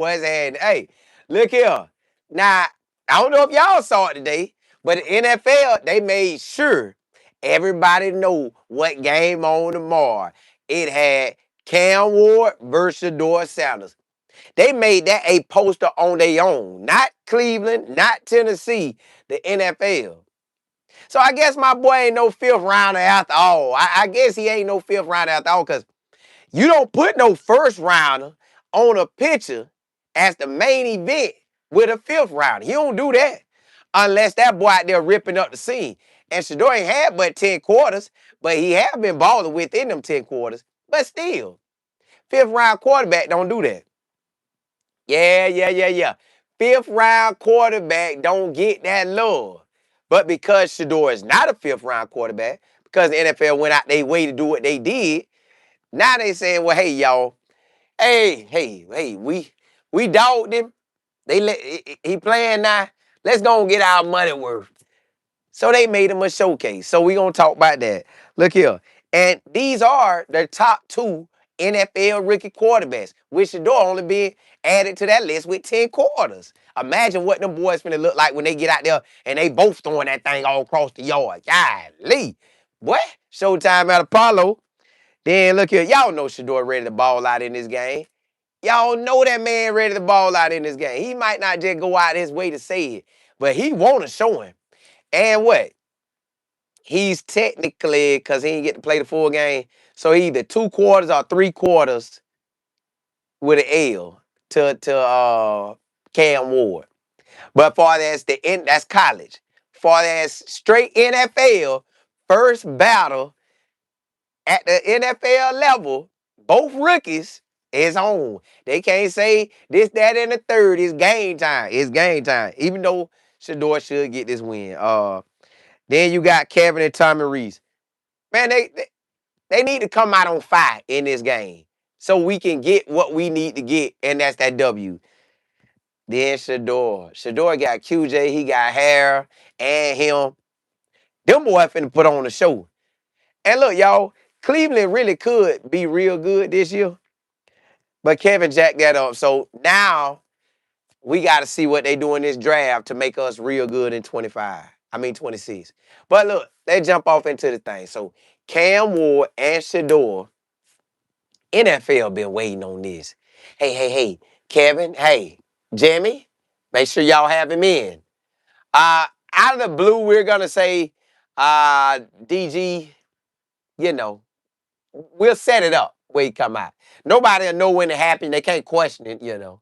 boys had, hey, look here. Now, I don't know if y'all saw it today, but the NFL, they made sure everybody know what game on tomorrow. It had Cam Ward versus Shedeur Sanders. They made that a poster on their own. Not Cleveland, not Tennessee, the NFL. So I guess my boy ain't no fifth rounder after all. I guess he ain't no fifth rounder after all because you don't put no first rounder on a picture as the main event with a fifth rounder. You don't do that unless that boy out there ripping up the scene. And Shador ain't had but 10 quarters, but he have been balling within them 10 quarters. But still, fifth round quarterback don't do that. Yeah. Fifth round quarterback don't get that love. But because Shador is not a fifth round quarterback, because the NFL went out their way to do what they did, now they saying, well, hey, y'all, hey, we dogged him. He playing now. Let's go and get our money worth. So they made him a showcase. So we gonna talk about that. Look here. And these are the top 2 NFL rookie quarterbacks, with Shador only being added to that list with 10 quarters. Imagine what them boys finna look like when they get out there and they both throwing that thing all across the yard. Golly. What? Showtime at Apollo. Then look here. Y'all know Shador ready to ball out in this game. Y'all know that man ready to ball out in this game. He might not just go out his way to say it, but he want to show him. And what? He's technically, because he didn't get to play the full game, so he either 2 quarters or 3 quarters with an L to Cam Ward. But for that's college. For that straight NFL, first battle at the NFL level, both rookies is on. They can't say this, that, and the third. It's game time. It's game time. Even though Shador should get this win. Then you got Kevin and Tommy Reese. Man, they need to come out on fire in this game so we can get what we need to get, and that's that W. Then Shedeur. Shedeur got QJ, he got hair, and him. Them boys finna put on the show. And look, y'all, Cleveland really could be real good this year, but Kevin jacked that up. So now we got to see what they do in this draft to make us real good in 25. I mean 26. But look, let's jump off into the thing. So Cam Ward and Shedeur, NFL been waiting on this. Hey, Kevin, hey, Jimmy, make sure y'all have him in. Out of the blue, we're gonna say, DG, you know, we'll set it up where he come out. Nobody will know when it happened. They can't question it, you know.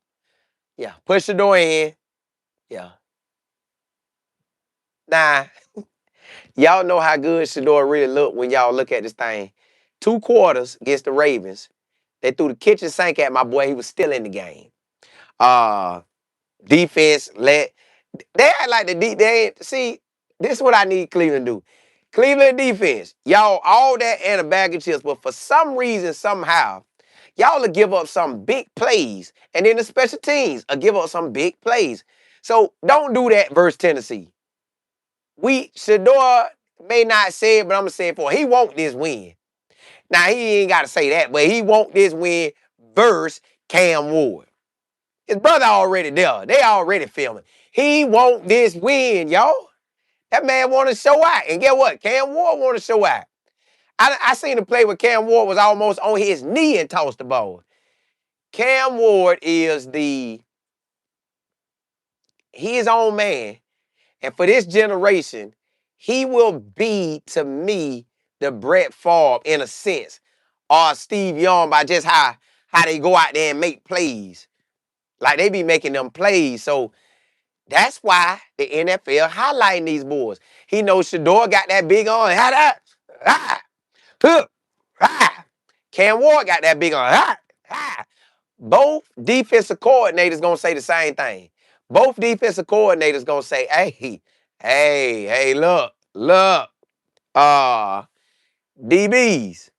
Yeah, push the door in. Yeah. Nah, y'all know how good Shedeur really looked when y'all look at this thing. 2 quarters against the Ravens. They threw the kitchen sink at my boy. He was still in the game. Uh, Defense let they act like they ain't see. This is what I need Cleveland to do. Cleveland defense, y'all all that and a bag of chips, but for some reason, somehow, y'all will give up some big plays, and then the special teams will give up some big plays. So don't do that versus Tennessee. Shedeur may not say it, but I'm gonna say it for him. He want this win. Now he ain't gotta say that, but he want this win versus Cam Ward. His brother already there. They already filming. He want this win, y'all. That man want to show out. And get what? Cam Ward want to show out. I seen a play where Cam Ward was almost on his knee and tossed the ball. Cam Ward is his own man. And for this generation, he will be, to me, the Brett Favre in a sense. Or Steve Young by just how they go out there and make plays. Like they be making them plays. So that's why the NFL highlighting these boys. He knows Shedeur got that big on. How that? Ah, hook, ah. Cam Ward got that big on. Ah, ah. Both defensive coordinators gonna say the same thing. Both defensive coordinators gonna say, hey, look. Uh, DBs,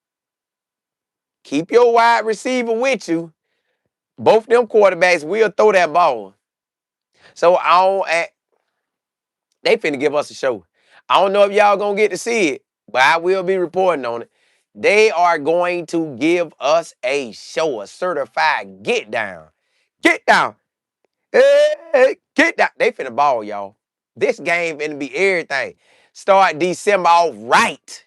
keep your wide receiver with you. Both them quarterbacks will throw that ball. So they finna give us a show. I don't know if y'all gonna get to see it, but I will be reporting on it. They are going to give us a show, a certified get down. Get down. Hey, get down. They finna ball, y'all. This game finna be everything. Start December off right.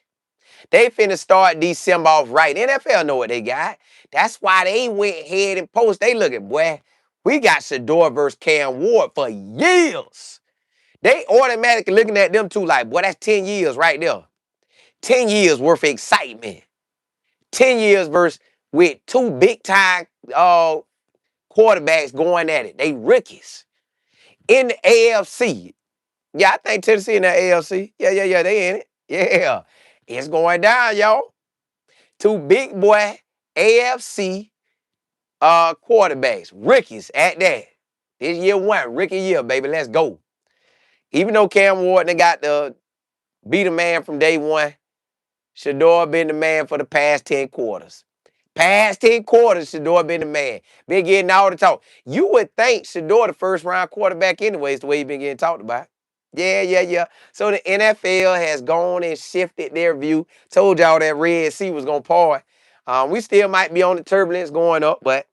They finna start December off right. NFL know what they got. That's why they went ahead and post. They looking, boy, we got Shedeur versus Cam Ward for years. They automatically looking at them too like, boy, that's 10 years right there. 10 years worth of excitement. 10 years versus with two big time quarterbacks going at it. They rookies. In the AFC. Yeah, I think Tennessee in the AFC. Yeah, they in it. Yeah. It's going down, y'all. Two big boy AFC quarterbacks, rookies at that. This year one, rookie year, baby. Let's go. Even though Cam Ward they got to be the man from day one, Shador been the man for the past 10 quarters. Past 10 quarters, Shador been the man. Been getting all the talk. You would think Shador the first round quarterback anyways, the way he been getting talked about. Yeah. So the NFL has gone and shifted their view. Told y'all that Red Sea was going to part. We still might be on the turbulence going up, but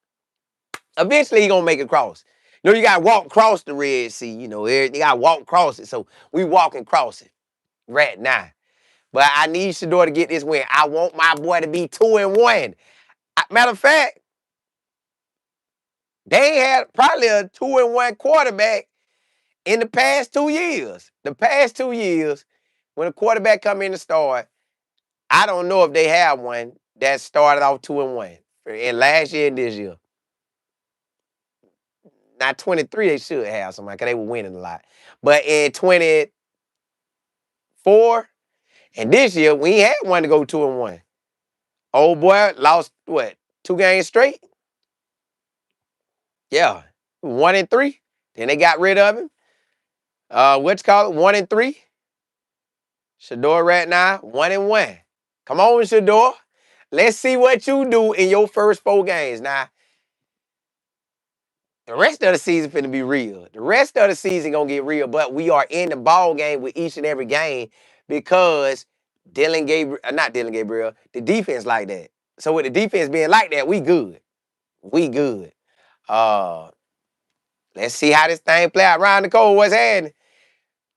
eventually he going to make it across. You know, you got to walk across the Red Sea. You know, you got to walk across it. So we walking across it right now. But I need Shedeur to get this win. I want my boy to be 2-1. Matter of fact, they had probably a 2-1 quarterback in the past 2 years. The past 2 years, when a quarterback come in to start, I don't know if they have one that started off 2-1. In last year and this year. Now 23, they should have somebody because they were winning a lot. But in 24 and this year, we ain't had one to go 2-1. Old boy lost what? 2 games straight? Yeah. 1-3. Then they got rid of him. What's called 1-3. Shador right now, 1-1. Come on, Shador. Let's see what you do in your first 4 games. Now, the rest of the season finna be real. The rest of the season gonna get real, but we are in the ball game with each and every game because not Dylan Gabriel, the defense like that. So with the defense being like that, we good. We good. Uh, let's see how this thing play out. Ryan Nicole, what's happening?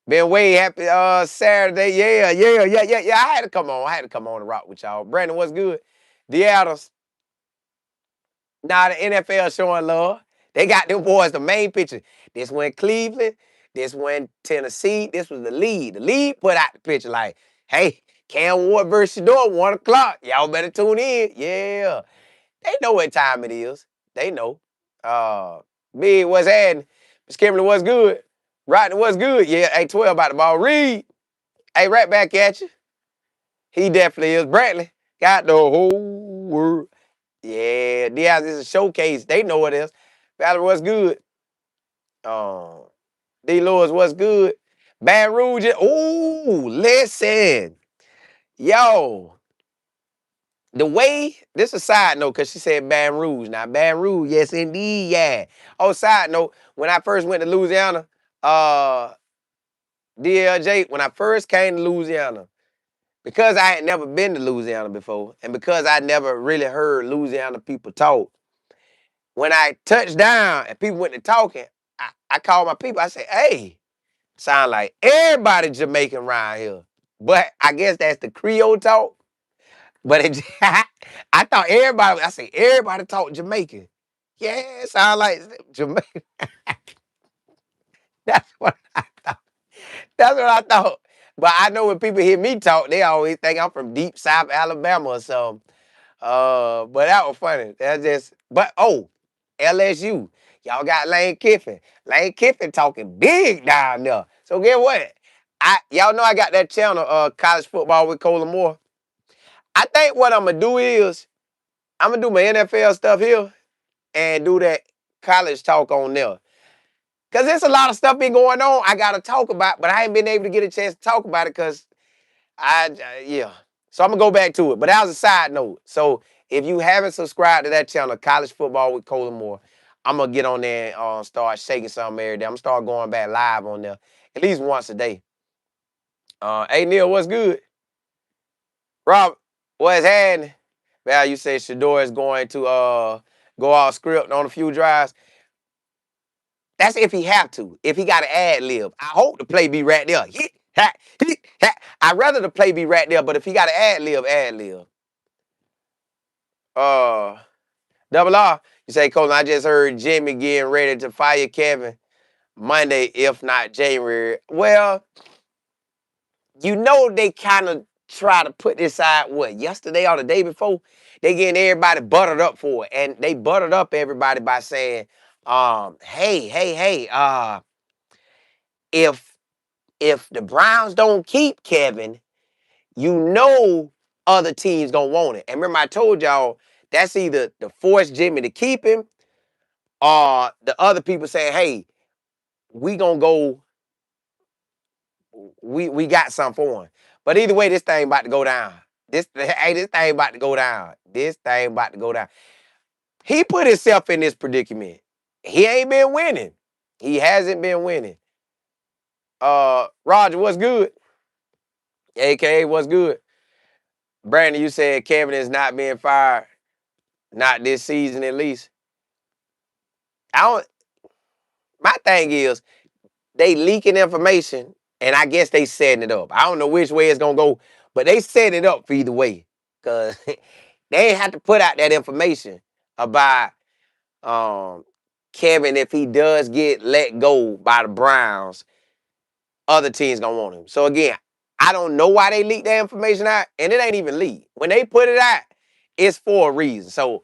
Been way happy Saturday. Yeah. I had to come on. I had to come on and rock with y'all. Brandon, what's good? The Adams. Now the NFL showing love. They got them boys the main picture. This went Cleveland. This went Tennessee. This was the lead. The lead put out the picture like, hey, Cam Ward versus Shedeur, 1 o'clock. Y'all better tune in. Yeah. They know what time it is. They know. Big, what's happening? Miss Kimberly, what's good? Rodney, what's good? Yeah, A12 about the ball. Reed. Hey, right back at you. He definitely is. Brantley got the whole world. Yeah, Diaz is a showcase. They know it is. Valerie, what's good? D. Lewis, what's good? Baton Rouge. Ooh, listen. Yo, the way, this is a side note, because she said Baton Rouge. Now, Baton Rouge, yes, indeed, yeah. Oh, side note, when I first went to Louisiana, DLJ, when I first came to Louisiana, because I had never been to Louisiana before, and because I never really heard Louisiana people talk, when I touched down and people went to talking, I called my people. I said, hey, sound like everybody Jamaican around here. But I guess that's the Creole talk. But I thought everybody, I said, everybody talk Jamaican. Yeah, it sound like Jamaican. That's what I thought. That's what I thought. But I know when people hear me talk, they always think I'm from deep South Alabama or something. But that was funny. That's just, but LSU. Y'all got Lane Kiffin. Lane Kiffin talking big down there. So get what? Y'all know I got that channel, College Football with Cola Moore. I think what I'm gonna do is I'm gonna do my NFL stuff here and do that college talk on there. Cause there's a lot of stuff been going on I gotta talk about, but I ain't been able to get a chance to talk about it because yeah. So I'm gonna go back to it. But that was a side note. So if you haven't subscribed to that channel, College Football with Cola Moore, I'm gonna get on there and start shaking something every day. I'm gonna start going back live on there at least once a day. Hey Neil, what's good? Rob, what's happening? Well, you say Shedeur is going to go off script on a few drives. That's if he have to. If he got to ad lib. I hope the play be right there. Hit, ha, hit, ha. I'd rather the play be right there, but if he got to ad lib, ad lib. Double R, you say, Colin, I just heard Jimmy getting ready to fire Kevin Monday, if not January. Well, you know they kind of try to put this out, what, yesterday or the day before? They getting everybody buttered up for it. And they buttered up everybody by saying, hey, if the Browns don't keep Kevin, you know other teams gonna want it. And remember, I told y'all that's either to force Jimmy to keep him or the other people saying, hey, we gonna go, we got something for him. But either way, this thing about to go down. This thing about to go down. This thing about to go down. He put himself in this predicament. He ain't been winning. He hasn't been winning. Roger, what's good? AKA, what's good? Brandon, you said Kevin is not being fired. Not this season, at least. My thing is, they leaking information, and I guess they setting it up. I don't know which way it's gonna go, but they set it up for either way. Cause they ain't have to put out that information about Kevin if he does get let go by the Browns, other teams gonna want him. So again, I don't know why they leaked that information out, and it ain't even leaked. When they put it out, it's for a reason. So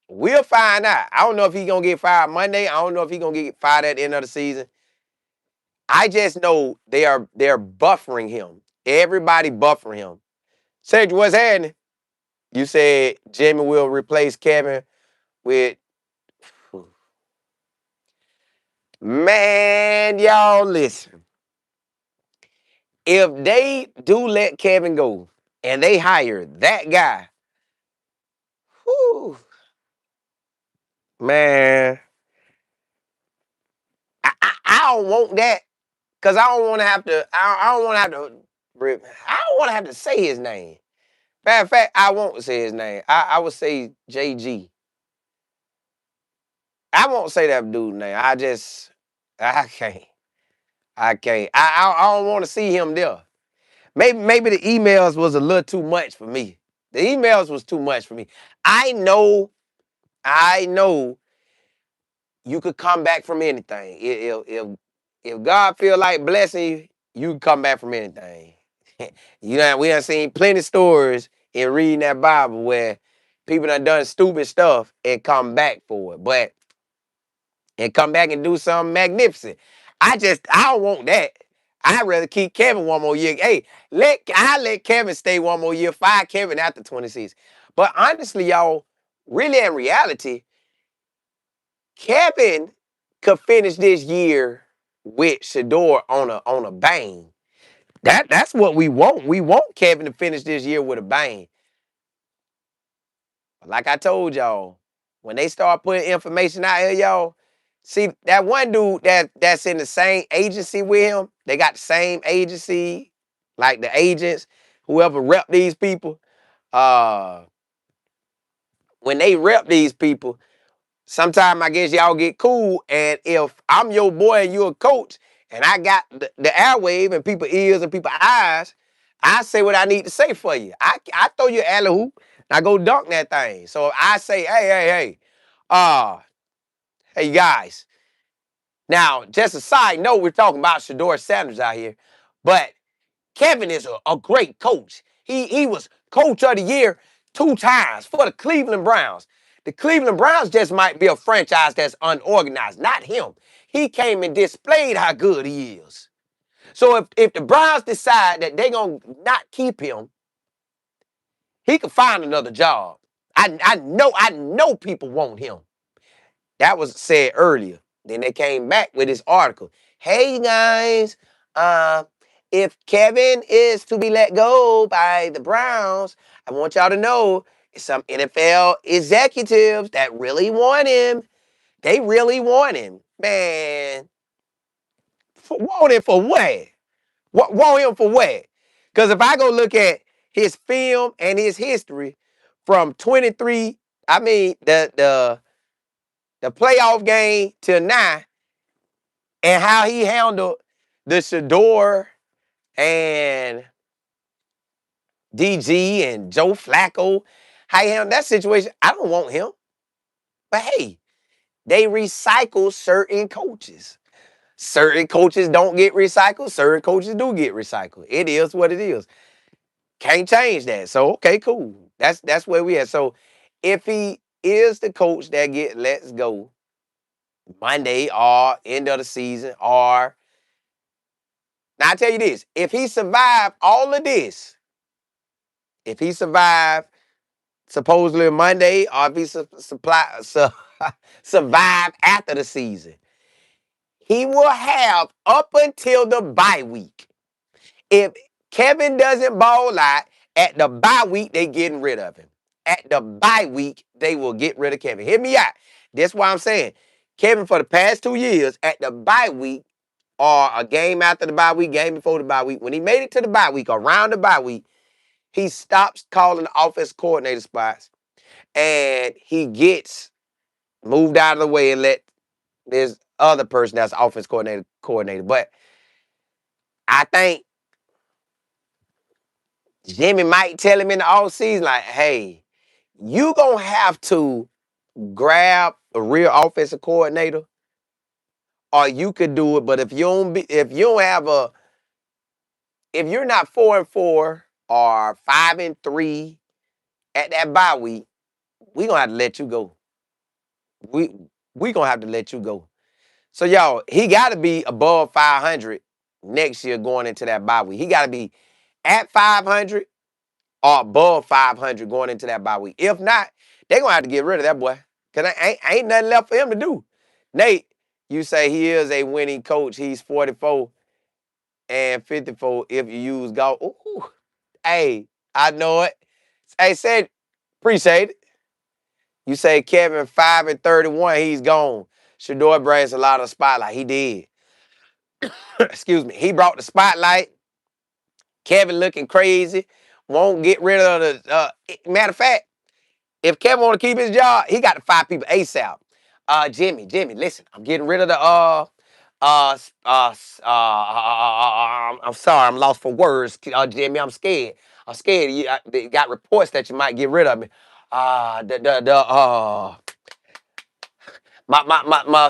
we'll find out. I don't know if he's gonna get fired Monday. I don't know if he's gonna get fired at the end of the season. I just know they're buffering him. Everybody buffering him. Sage, what's happening? You said Jimmy will replace Kevin with, man, y'all listen. If they do let Kevin go and they hire that guy, whew, man, I don't want that because I don't want to have to. I don't want to have to. I don't want to have to say his name. Matter of fact, I won't say his name. I would say JG. I won't say that dude's name. I can't. I can't. I don't want to see him there. Maybe the emails was a little too much for me. The emails was too much for me. I know you could come back from anything. If God feel like blessing you, you can come back from anything. You know, we have seen plenty of stories in reading that Bible where people done stupid stuff and come back for it. And come back and do something magnificent. I don't want that. I'd rather keep Kevin one more year. Hey, I let Kevin stay one more year, fire Kevin after 26. But honestly, y'all, really in reality, Kevin could finish this year with Shedeur on a bang. That's what we want. We want Kevin to finish this year with a bang. Like I told y'all, when they start putting information out here, y'all, see that one dude that's in the same agency with him, they got the same agency, like the agents, whoever rep these people. When they rep these people, sometimes I guess y'all get cool. And if I'm your boy and you're a coach, and I got the airwave and people ears and people eyes, I say what I need to say for you. I throw you an alley hoop, and I go dunk that thing. So I say, hey, hey guys. Now, just a side note, we're talking about Shedeur Sanders out here, but Kevin is a great coach. He was coach of the year 2 times for the Cleveland Browns. The Cleveland Browns just might be a franchise that's unorganized, not him. He came and displayed how good he is. So if the Browns decide that they're going to not keep him, he could find another job. I know people want him. That was said earlier. Then they came back with this article. Hey guys, if Kevin is to be let go by the Browns, I want y'all to know some NFL executives that really want him. They really want him. Man, want him for what? Want him for what? Because if I go look at his film and his history from 23, I mean, the the playoff game till now, and how he handled the Shedeur and DG and Joe Flacco, how he handled that situation, I don't want him. But hey, they recycle certain coaches. Certain coaches don't get recycled. Certain coaches do get recycled. It is what it is. Can't change that. So okay, cool. That's where we at. So if he is the coach that get let's go Monday or end of the season, or now I tell you this, if he survived all of this, if he survived supposedly Monday, or if he survived after the season, he will have up until the bye week. If Kevin doesn't ball out at the bye week, they getting rid of him. At the bye week, they will get rid of Kevin. Hear me out. That's why I'm saying Kevin for the past 2 years at the bye week or a game after the bye week, game before the bye week, when he made it to the bye week, around the bye week, he stops calling the offense coordinator spots and he gets moved out of the way and let this other person that's offense coordinator. But I think Jimmy might tell him in the offseason, like, hey, you gonna have to grab a real offensive coordinator, or you could do it. But if you don't have if you're not 4-4 or 5-3 at that bye week, we gonna have to let you go. We we gonna have to let you go. So y'all, he gotta be above 500 next year going into that bye week. He gotta be at 500 or above 500 going into that bye week. If not, they're going to have to get rid of that boy because ain't nothing left for him to do. Nate, you say he is a winning coach. He's 44 and 54 if you use golf. Ooh, hey, I know it. Hey, said, appreciate it. You say Kevin 5-31, he's gone. Shador brings a lot of spotlight. He did. Excuse me. He brought the spotlight. Kevin looking crazy. Won't get rid of matter of fact, if Kevin want to keep his job, he got to fire people ASAP. Jimmy, listen, I'm getting rid of the I'm sorry, I'm lost for words. Jimmy, I'm scared. I'm scared. They got reports that you might get rid of me. My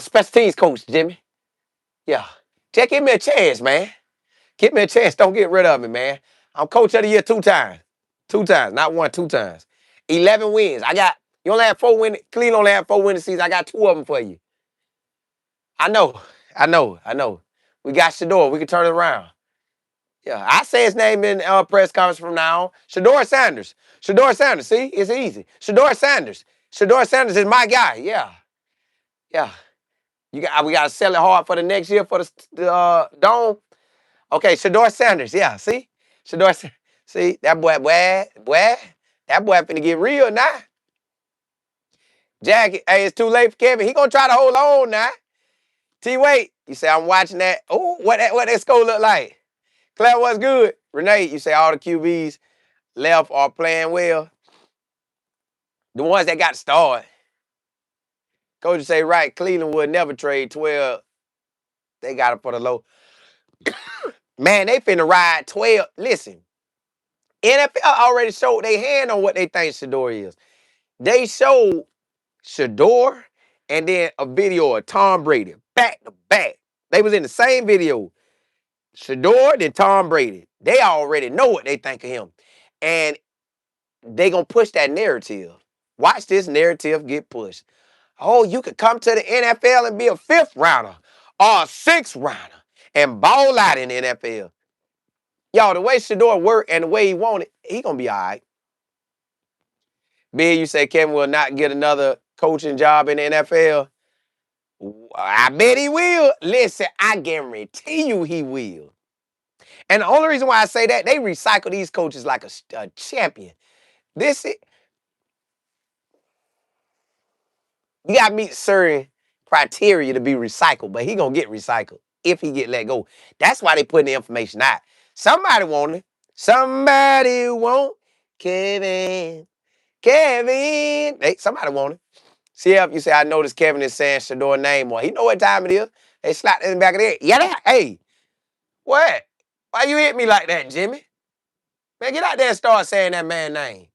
special teams coach, Jimmy. Yeah, just give me a chance, man. Give me a chance. Don't get rid of me, man. I'm coach of the year 2 times. 2 times, not 1, 2 times. 11 wins. You only have 4 wins. Cleveland only have 4 winning seasons. I got 2 of them for you. I know. We got Shedeur. We can turn it around. Yeah, I say his name in press conference from now on. Shedeur Sanders. Shedeur Sanders. See, it's easy. Shedeur Sanders. Shedeur Sanders is my guy. Yeah. We got to sell it hard for the next year for the dome. Okay, Shedeur Sanders. Yeah, see? Shedeur, see, that boy, that boy finna get real now. Jackie, hey, it's too late for Kevin. He gonna try to hold on now. Wait, you say, I'm watching that. Oh, what that score look like? Claire, what's good? Renee, you say all the QBs left are playing well. The ones that got started. Coach say, right, Cleveland would never trade 12. They got it for the low. Man, they finna ride 12. Listen, NFL already showed their hand on what they think Shador is. They showed Shador and then a video of Tom Brady back to back. They was in the same video. Shador, then Tom Brady. They already know what they think of him. And they gonna push that narrative. Watch this narrative get pushed. Oh, you could come to the NFL and be a 5th rounder or a 6th rounder and ball out in the NFL. Y'all, the way Shador work and the way he want it, he gonna be all right. Bill, you say Kevin will not get another coaching job in the NFL? I bet he will. Listen, I guarantee you he will. And the only reason why I say that, they recycle these coaches like a champion. You got to meet certain criteria to be recycled, but he going to get recycled if he get let go. That's why they putting the information out. Somebody want it. Somebody want Kevin. Somebody want it. CF, you say, I noticed Kevin is saying Shedeur name more. He know what time it is. They slapped in the back of the head. Yeah, that, hey, what? Why you hit me like that, Jimmy? Man, get out there and start saying that man's name.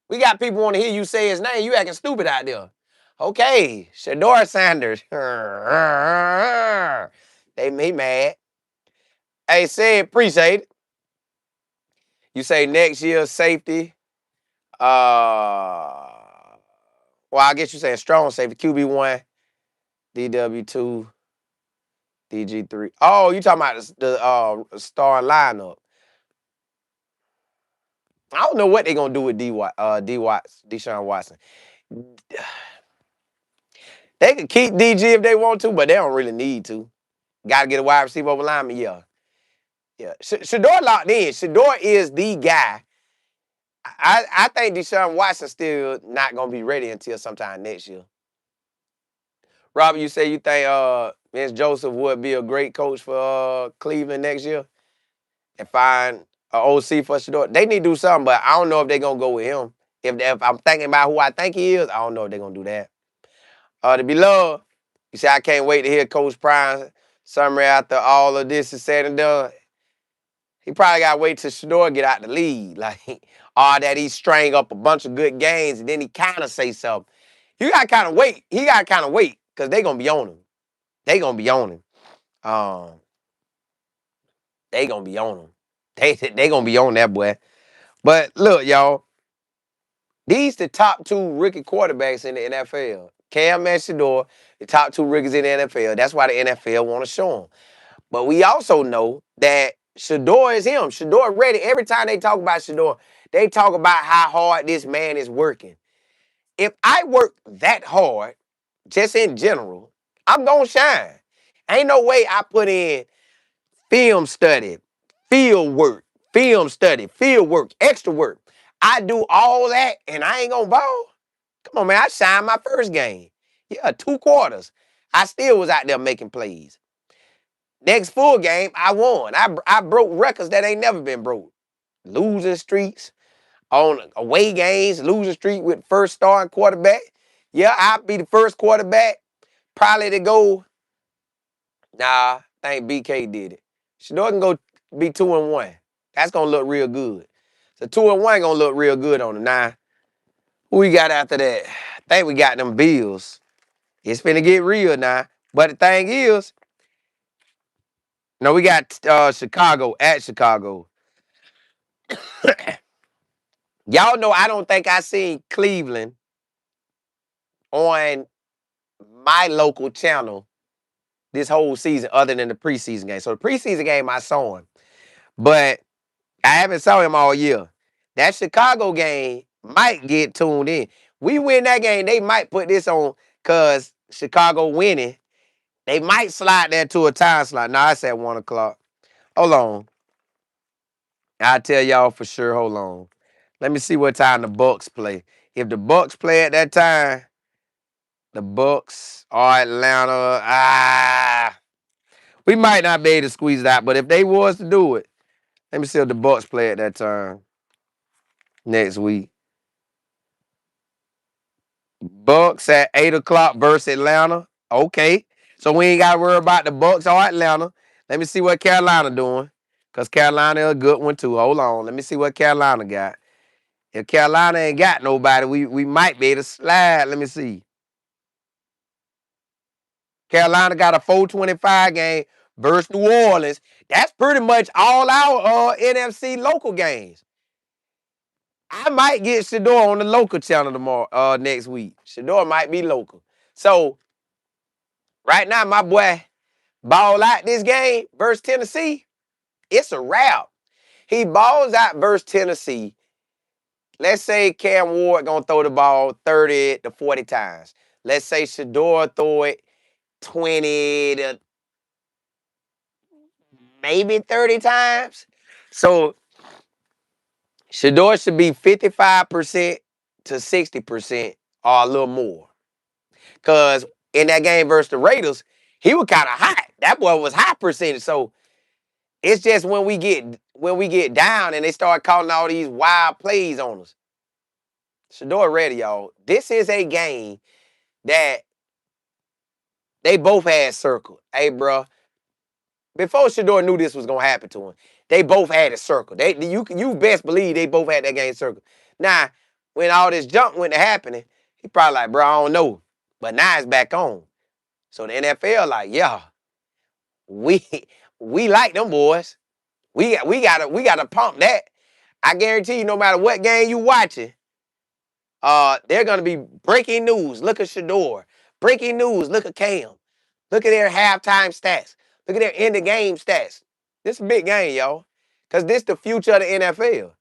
We got people want to hear you say his name. You acting stupid out there. Okay, Shedeur Sanders. He mad. Hey, say it, appreciate it. You say next year safety. Well, I guess you saying strong safety. QB1, DW2, DG3. Oh, you talking about the starting lineup. I don't know what they're gonna do with Deshaun Watson. They could keep DG if they want to, but they don't really need to. Gotta get a wide receiver over lineman, yeah. Yeah. Shador locked in. Shador is the guy. I think Deshaun Watson still not gonna be ready until sometime next year. Robert, you say you think Vince Joseph would be a great coach for Cleveland next year and find an OC for Shador. They need to do something, but I don't know if they're gonna go with him. If I'm thinking about who I think he is, I don't know if they're gonna do that. To be loved, you say I can't wait to hear Coach Prime summary after all of this is said and done. He probably gotta wait till Shador get out the lead. Like, all that he string up a bunch of good games and then he kinda say something. You gotta kinda wait. He gotta kinda wait, because they gonna be on him. They gonna be on him. They gonna be on him. They gonna be on that boy. But look, y'all, these the top two rookie quarterbacks in the NFL. Cam and Shedeur, the top two rookies in the NFL. That's why the NFL want to show them. But we also know that Shedeur is him. Shedeur ready. Every time they talk about Shedeur, they talk about how hard this man is working. If I work that hard, just in general, I'm gonna shine. Ain't no way I put in film study, field work, film study, field work, extra work. I do all that and I ain't gonna ball. Come on, man. I shined my first game. Yeah, 2 quarters. I still was out there making plays. Next full game, I won. I broke records that ain't never been broke. Losing streaks on away games, losing streak with first starting quarterback. Yeah, I'll be the first quarterback probably to go. Nah, I think BK did it. Shedeur can go be 2-1. That's gonna look real good. So 2-1 gonna look real good on him. Now, who we got after that? I think we got them Bills. It's finna get real now. But the thing is, no, we got Chicago at Chicago. Y'all know I don't think I seen Cleveland on my local channel this whole season other than the preseason game. So the preseason game I saw him. But I haven't saw him all year. That Chicago game might get tuned in. We win that game, they might put this on because Chicago winning. They might slide that to a time slot. Now it's at 1 o'clock. Hold on. I'll tell y'all for sure. Hold on. Let me see what time the Bucks play. If the Bucks play at that time, the Bucks or Atlanta, we might not be able to squeeze it out. But if they was to do it, let me see if the Bucks play at that time next week. Bucks at 8 o'clock versus Atlanta. Okay. So we ain't got to worry about the Bucks or Atlanta. Let me see what Carolina doing. Because Carolina a good one too. Hold on. Let me see what Carolina got. If Carolina ain't got nobody, we might be able to slide. Let me see. Carolina got a 425 game versus New Orleans. That's pretty much all our NFC local games. I might get Shedeur on the local channel tomorrow, next week. Shedeur might be local. So right now, my boy ball out this game versus Tennessee. It's a wrap. He balls out versus Tennessee. Let's say Cam Ward gonna throw the ball 30 to 40 times. Let's say Shedeur throw it 20 to maybe 30 times. So Shedeur should be 55% to 60% or a little more. Because in that game versus the Raiders, he was kind of hot. That boy was high percentage. So it's just when we get down and they start calling all these wild plays on us. Shedeur ready, y'all. This is a game that they both had circled. Hey, bro, before Shedeur knew this was gonna happen to him, they both had it circled. You best believe they both had that game circled. Now, when all this junk went to happening, he probably like, bro, I don't know. But now it's back on. So the NFL like, yeah, we we like them boys. We gotta pump that. I guarantee you, no matter what game you watching, they're gonna be breaking news. Look at Shador. Breaking news. Look at Cam. Look at their halftime stats. Look at their end of game stats. This is a big game, y'all. Cause this the future of the NFL.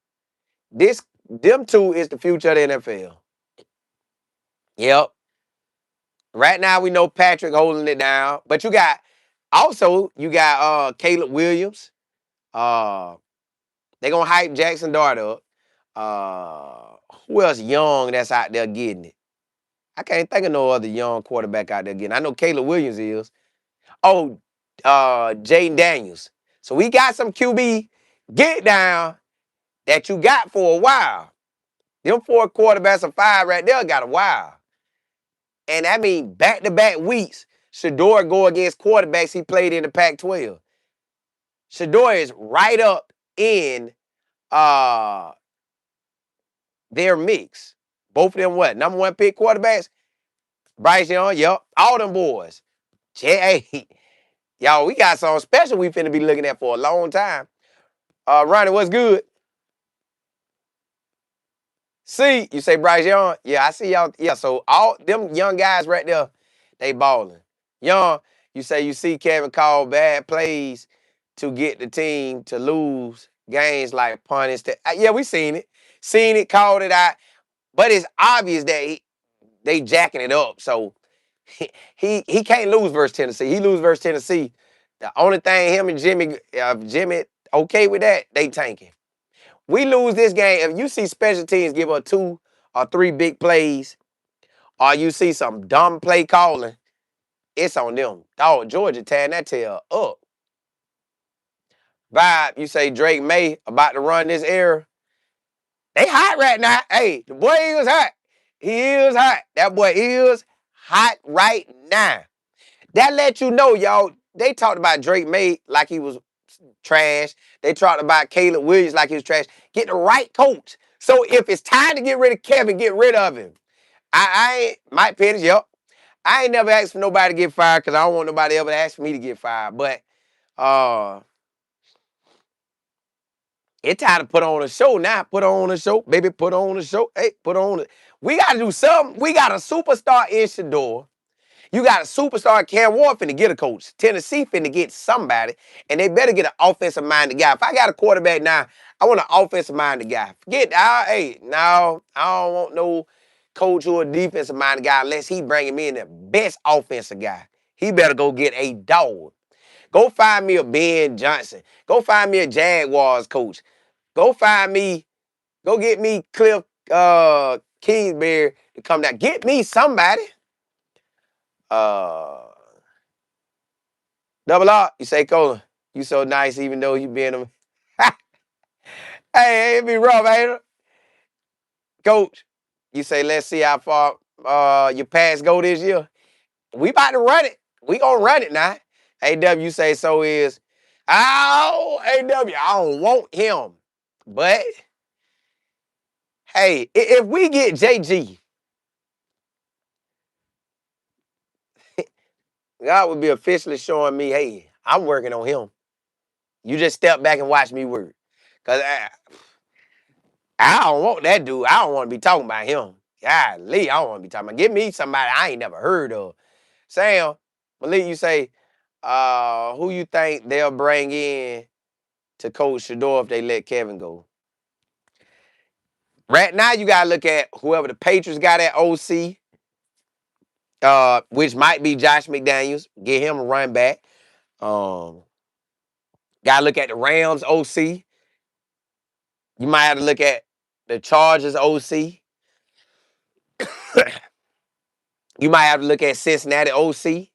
Them two is the future of the NFL. Yep. Right now we know Patrick holding it down, but you got Caleb Williams. Uh, they gonna hype Jackson Dart up. Who else young that's out there getting it? I can't think of no other young quarterback out there getting it. I know Caleb Williams is. Oh, Jaden Daniels. So we got some QB get down that you got for a while. Them 4 quarterbacks or 5 right there got a while. And I mean, back-to-back weeks, Shedeur go against quarterbacks he played in the Pac-12. Shedeur is right up in their mix. Both of them what? Number 1 pick quarterbacks? Bryce Young, yep. All them boys. Hey, y'all, we got something special we finna be looking at for a long time. Ronnie, what's good? See, you say Bryce Young? Yeah, I see y'all. Yeah, so all them young guys right there, they balling. Young, you say you see Kevin call bad plays to get the team to lose games like punting. Yeah, we seen it. Seen it, called it out. But it's obvious that they jacking it up. So he can't lose versus Tennessee. He lose versus Tennessee. The only thing him and Jimmy okay with that, they tanking. We lose this game. If you see special teams give up 2 or 3 big plays, or you see some dumb play calling, it's on them. Dog, Georgia tearing that tail up. Vibe, you say Drake May about to run this era. They hot right now. Hey, the boy is hot. He is hot. That boy is hot right now. That let you know, y'all, they talked about Drake May like he was trash. They talked about Caleb Williams like he was trash. Get the right coach. So if it's time to get rid of Kevin, get rid of him. I ain't, Mike Pettis, yep. I ain't never asked for nobody to get fired because I don't want nobody ever to ask for me to get fired. But it's time to put on a show now. Put on a show. Baby, put on a show. Hey, put on it. We got to do something. We got a superstar in Shedeur. You got a superstar. Cam Ward finna get a coach. Tennessee finna get somebody. And they better get an offensive-minded guy. If I got a quarterback now, I want an offensive-minded guy. Forget, no, I don't want no coach or a defensive-minded guy unless he bringing me in the best offensive guy. He better go get a dog. Go find me a Ben Johnson. Go find me a Jaguars coach. Go get me Cliff Kingsbury to come down. Get me somebody. Double R, you say, Cola, you so nice even though you been a... Hey, it be rough, ain't it? Coach, you say, let's see how far your pass go this year. We about to run it. We gonna run it now. AW, you say, so is... Oh, AW, I don't want him. But, hey, if we get JG, God would be officially showing me, hey, I'm working on him. You just step back and watch me work. Because I don't want that dude. I don't want to be talking about him. Golly, I don't want to be talking about. Give me somebody I ain't never heard of. Sam, Malik, you say, who you think they'll bring in to coach Shador if they let Kevin go? Right now, you got to look at whoever the Patriots got at OC, which might be Josh McDaniels. Get him a run back. Got to look at the Rams OC. You might have to look at the Chargers OC. You might have to look at Cincinnati OC.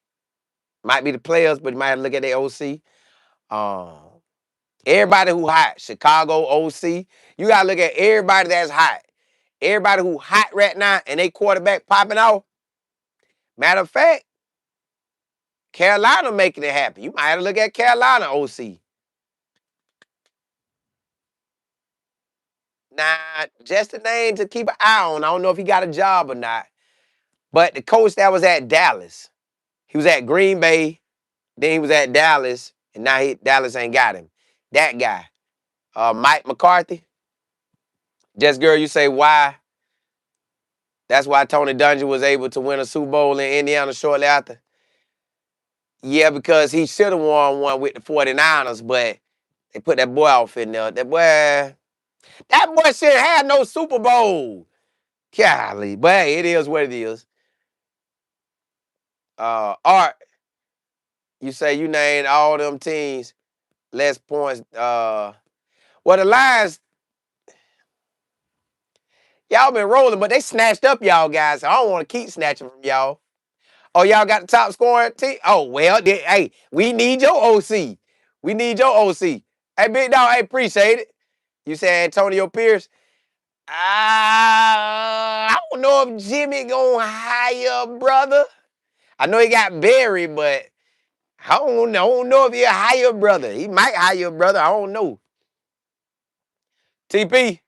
Might be the players, but you might have to look at their OC. Everybody who hot. Chicago OC. You got to look at everybody that's hot. Everybody who hot right now and they quarterback popping off. Matter of fact, Carolina making it happen. You might have to look at Carolina OC. Nah, just a name to keep an eye on. I don't know if he got a job or not. But the coach that was at Dallas, he was at Green Bay, then he was at Dallas, and now Dallas ain't got him. That guy, Mike McCarthy. Just girl, you say why? That's why Tony Dungy was able to win a Super Bowl in Indiana shortly after. Yeah, because he should have won one with the 49ers, but they put that boy off in there. That boy shouldn't have no Super Bowl. Golly, but hey, it is what it is. Art, you say you named all them teams less points. Well, the Lions, y'all been rolling, but they snatched up y'all guys. So I don't want to keep snatching from y'all. Oh, y'all got the top scoring team? Oh, well, hey, we need your OC. We need your OC. Hey, big dog, hey, appreciate it. You say Antonio Pierce? I don't know if Jimmy gonna hire brother. I know he got Barry, but I don't know if he'll hire brother. He might hire brother. I don't know. TP,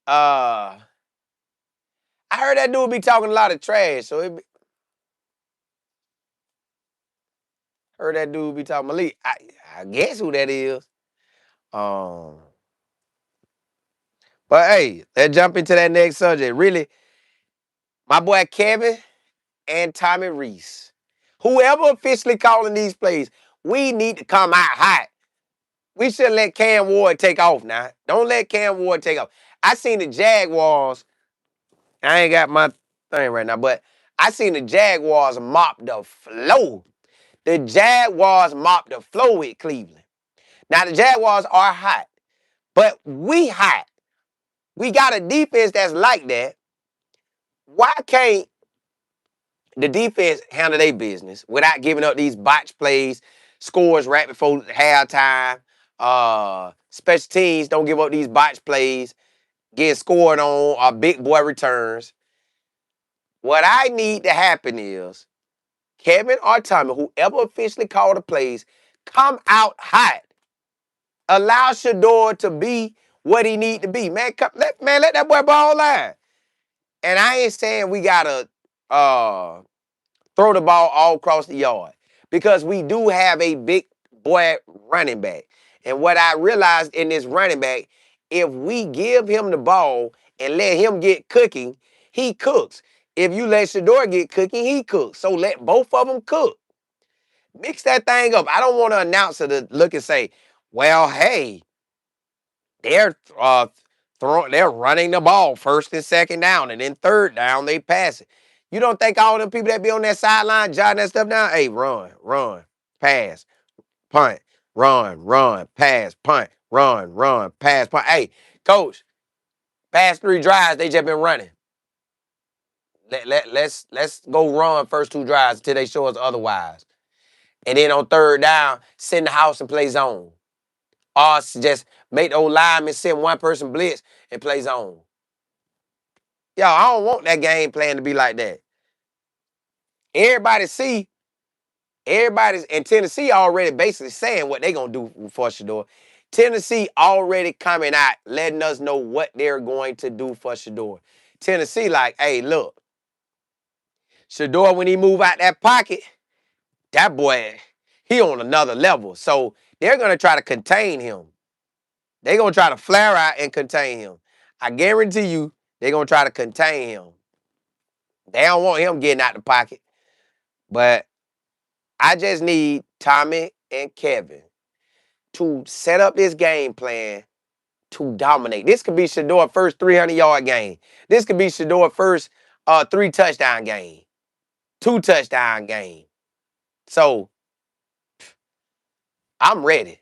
I heard that dude be talking a lot of trash, so heard that dude be talking Malik. I guess who that is. Um, but hey, let's jump into that next subject. Really, my boy Kevin and Tommy Reese. Whoever officially calling these plays, we need to come out hot. We should let Cam Ward take off now. Don't let Cam Ward take off. I seen the Jaguars. I ain't got my thing right now, but I seen the Jaguars mop the floor. The Jaguars mop the floor with Cleveland. Now the Jaguars are hot, but we hot. We got a defense that's like that. Why can't the defense handle their business without giving up these botch plays, scores right before halftime? Special teams don't give up these botch plays, get scored on, or big boy returns. What I need to happen is Kevin or Tommy, whoever officially called the plays, come out hot. Allow Shedeur to be what he need to be. Man, let that boy ball line. And I ain't saying we gotta throw the ball all across the yard because we do have a big boy running back. And what I realized in this running back, if we give him the ball and let him get cooking, he cooks. If you let Shedeur get cooking, he cooks. So let both of them cook. Mix that thing up. I don't want an announcer to look and say, well, hey, they're they're running the ball first and second down, and then third down they pass it. You don't think all them people that be on that sideline jotting that stuff down? Hey, run, pass, punt, run, pass, punt, run, pass, punt. Hey, coach, past 3 drives they just been running. Let's go run first 2 drives until they show us otherwise. And then on third down, sit in the house and play zone. Or just make the old lineman send one person blitz and play zone. Yo, I don't want that game plan to be like that. Everybody's in Tennessee already basically saying what they gonna do for Shador. Tennessee already coming out, letting us know what they're going to do for Shador. Tennessee like, hey, look, Shador, when he move out that pocket, that boy, he on another level. So they're gonna try to contain him. They're gonna try to flare out and contain him. I guarantee you, they're gonna try to contain him. They don't want him getting out the pocket. But I just need Tommy and Kevin to set up this game plan to dominate. This could be Shedor's first 300-yard game. This could be Shedor's first 3-touchdown game, 2-touchdown game. So I'm ready.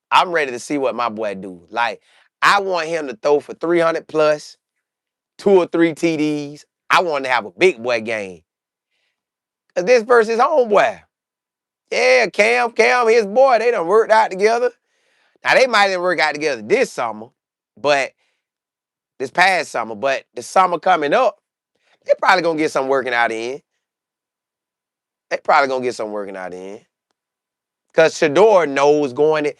I'm ready to see what my boy do. Like, I want him to throw for 300 plus, 2 or 3 TDs. I want to have a big boy game. Because this versus homeboy. Yeah, Cam, his boy, they done worked out together. Now, they might have worked out together this summer, but this past summer, but the summer coming up, They probably gonna get some working out in. They probably gonna get some working out in. Cause Shedeur knows going in,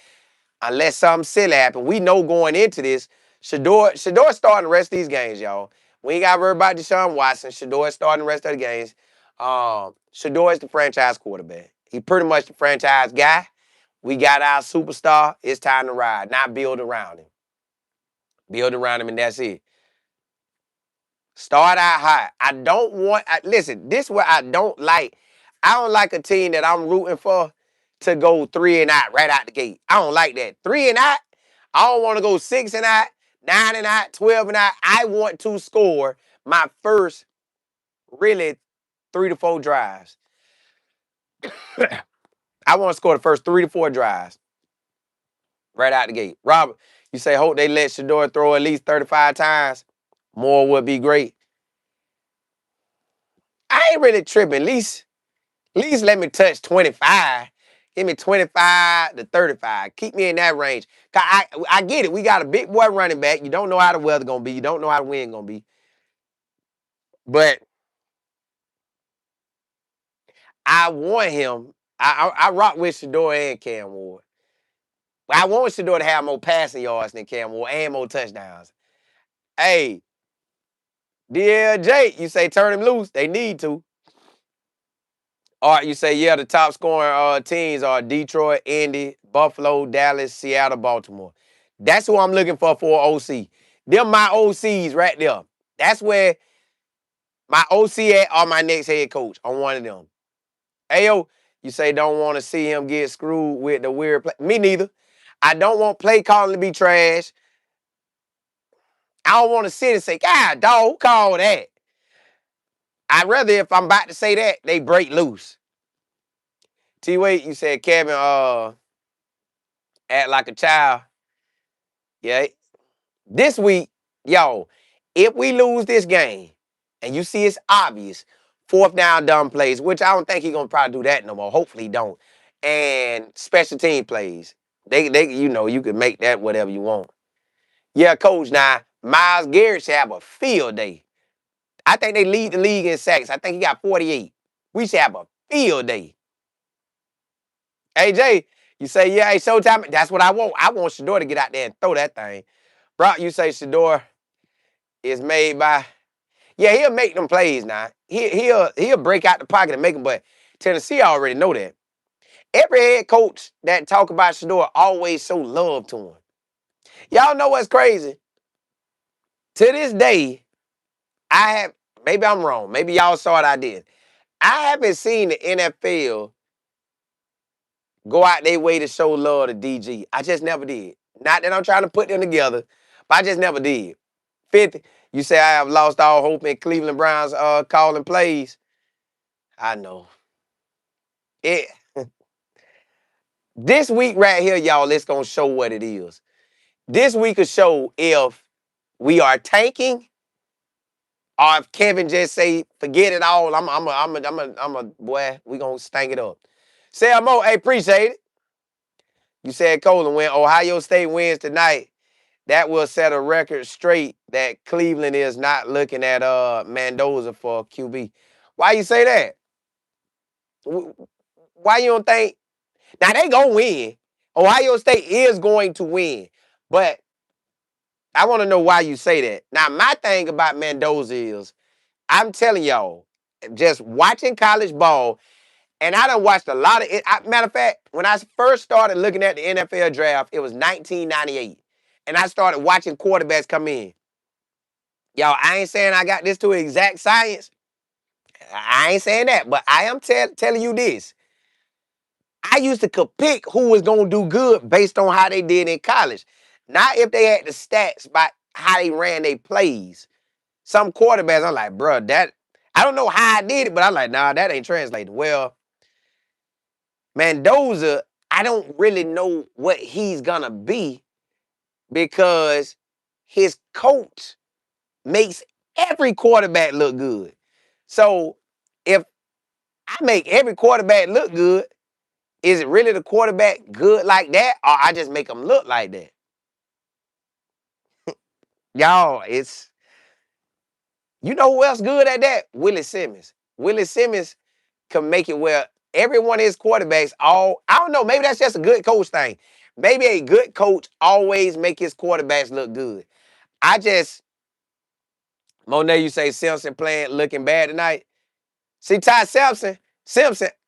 unless something silly happen, we know going into this, Shedeur starting the rest of these games, y'all. We ain't got to worry about Deshaun Watson. Shedeur starting the rest of the games. Shedeur is the franchise quarterback. He pretty much the franchise guy. We got our superstar. It's time to ride. Not build around him. Build around him, and that's it. Start out high. Listen, this is what I don't like. I don't like a team that I'm rooting for to go 3-out right out the gate. I don't like that. 3-out. I don't want to go 6-out, 9-out, 12-out. I want to score my first really 3 to 4 drives. I want to score the first 3 to 4 drives right out the gate. Robert, you say, hope they let Shedeur throw at least 35 times. More would be great. I ain't really tripping. At least let me touch 25. Give me 25 to 35. Keep me in that range. Cause I get it. We got a big boy running back. You don't know how the weather gonna be. You don't know how the wind gonna be. But I want him. I rock with Shedeur and Cam Ward. I want Shedeur to have more passing yards than Cam Ward and more touchdowns. Hey, DLJ, you say turn him loose. They need to. All right, you say, yeah, the top scoring teams are Detroit, Indy, Buffalo, Dallas, Seattle, Baltimore. That's who I'm looking for OC. Them my OCs right there. That's where my OC at or my next head coach on one of them. Ayo, you say don't want to see him get screwed with the weird play. Me neither. I don't want play calling to be trash. I don't want to sit and say, God, dog, who called that? I'd rather if I'm about to say that, they break loose. T-Wait, you said Kevin act like a child. Yeah. This week, yo, if we lose this game, and you see it's obvious, 4th down dumb plays, which I don't think he's gonna probably do that no more. Hopefully he don't. And special team plays. They you can make that whatever you want. Yeah, coach, now Myles Garrett should have a field day. I think they lead the league in sacks. I think he got 48. We should have a field day. AJ, you say, yeah, it's showtime. That's what I want. I want Shador to get out there and throw that thing. Brock, you say Shador is made by. Yeah, he'll make them plays now. He'll break out the pocket and make them, but Tennessee already know that. Every head coach that talk about Shedeur always show love to him. Y'all know what's crazy? To this day, maybe I'm wrong. Maybe y'all saw it, I did. I haven't seen the NFL go out their way to show love to DG. I just never did. Not that I'm trying to put them together, but I just never did. 50, you say I have lost all hope in Cleveland Browns calling plays. I know. It This week right here, y'all, it's going to show what it is. This week will show if we are tanking or if Kevin just say, forget it all, I'm a boy, we going to stank it up. Say more, hey, appreciate it. You said, Colin, when Ohio State wins tonight, that will set a record straight that Cleveland is not looking at Mendoza for QB. Why you say that? Why you don't think? Now, they going to win. Ohio State is going to win. But I want to know why you say that. Now, my thing about Mendoza is, I'm telling y'all, just watching college ball, and I done watched a lot of it. Matter of fact, when I first started looking at the NFL draft, it was 1998. And I started watching quarterbacks come in. Y'all, I ain't saying I got this to exact science. I ain't saying that. But I am telling you this. I used to pick who was going to do good based on how they did in college. Not if they had the stats by how they ran their plays. Some quarterbacks, I'm like, bro, I don't know how I did it, but I'm like, nah, that ain't translating. Well, Mendoza, I don't really know what he's going to be because his coach makes every quarterback look good. So if I make every quarterback look good, is it really the quarterback good like that, or I just make them look like that? Y'all, You know who else good at that? Willie Simmons. Willie Simmons can make it where every one of his quarterbacks I don't know, maybe that's just a good coach thing. Maybe a good coach always make his quarterbacks look good. I just, Monet, you say Simpson playing looking bad tonight. See, Ty Simpson,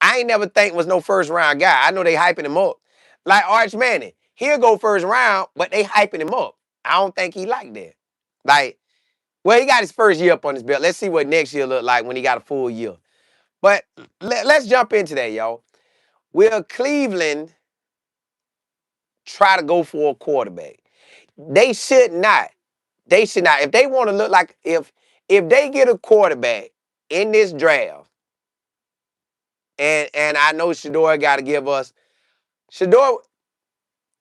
I ain't never think was no first round guy. I know they hyping him up. Like Arch Manning, he'll go first round, but they hyping him up. I don't think he like that. Like, well, he got his first year up on his belt. Let's see what next year look like when he got a full year. But let's jump into that, y'all. Will Cleveland try to go for a quarterback? They should not. They should not. If they want to look like if they get a quarterback in this draft, and I know Shedeur got to give us Shedeur.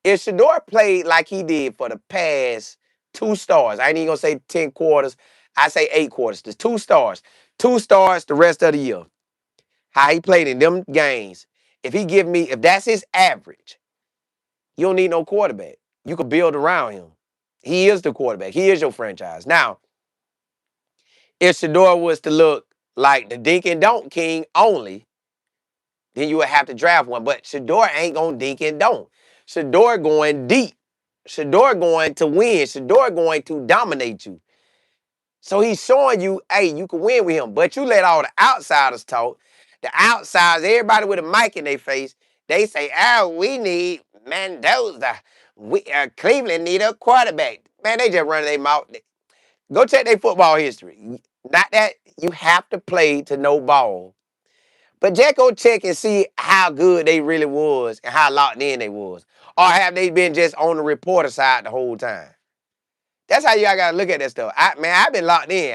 If Shedeur played like he did for the past 2 stars, I ain't even gonna say 10 quarters. I say 8 quarters. The 2 stars, 2 stars the rest of the year. How he played in them games. If that's his average, you don't need no quarterback. You could build around him. He is the quarterback. He is your franchise. Now, if Shedeur was to look like the dink and don't king only, then you would have to draft one. But Shedeur ain't gonna dink and don't. Shedeur going deep. Shedeur going to win. Shedeur going to dominate you. So he's showing you, hey, you can win with him. But you let all the outsiders talk. The outsiders, everybody with a mic in their face, they say, oh, we need Mendoza. Cleveland need a quarterback. Man, they just run their mouth. Go check their football history. Not that you have to play to know ball. But just go check and see how good they really was and how locked in they was. Or have they been just on the reporter side the whole time? That's how y'all gotta look at that stuff. I've been locked in.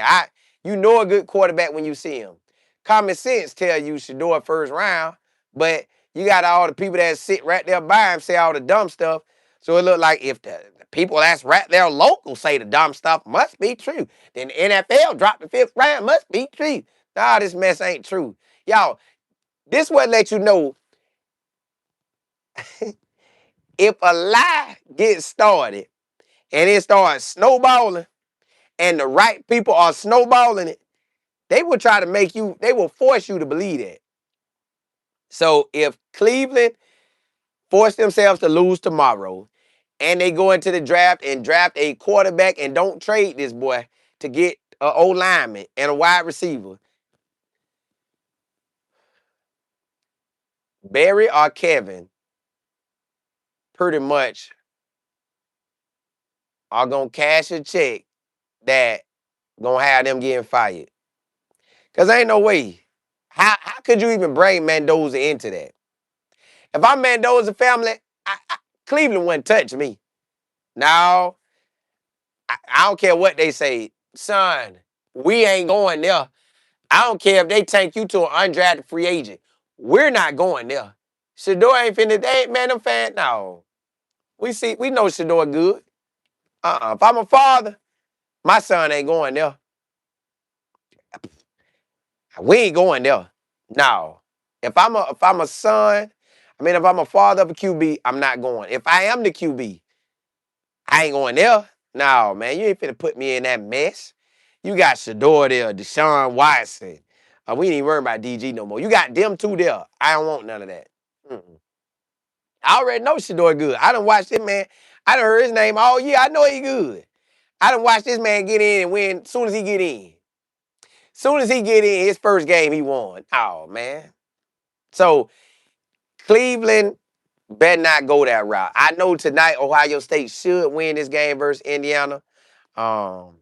You know a good quarterback when you see him. Common sense tell you Shedeur first round, but you got all the people that sit right there by him say all the dumb stuff. So it look like if the people that's right there local say the dumb stuff must be true. Then the NFL dropped the 5th round must be true. Nah, this mess ain't true. Y'all, this what let you know if a lie gets started and it starts snowballing and the right people are snowballing it, they will try to they will force you to believe that. So if Cleveland force themselves to lose tomorrow and they go into the draft and draft a quarterback and don't trade this boy to get an old lineman and a wide receiver, Barry or Kevin pretty much are going to cash a check that going to have them getting fired. Because ain't no way. How could you even bring Mendoza into that? If I'm Mendoza family, Cleveland wouldn't touch me. No, I don't care what they say. Son, we ain't going there. I don't care if they take you to an undrafted free agent. We're not going there. Shador ain't finna, man, them fans, no. We know Shador good. If I'm a father, my son ain't going there. We ain't going there. No. If I'm a son, if I'm a father of a QB, I'm not going. If I am the QB, I ain't going there. No, man, you ain't finna put me in that mess. You got Shedeur there, Deshaun Watson. We ain't even worrying about DG no more. You got them two there. I don't want none of that. Mm-mm. I already know Shedeur good. I done watched this man. I done heard his name all year. I know he good. I done watched this man get in and win as soon as he get in. Soon as he get in, his first game he won. Oh, man. So Cleveland better not go that route. I know tonight Ohio State should win this game versus Indiana. Um,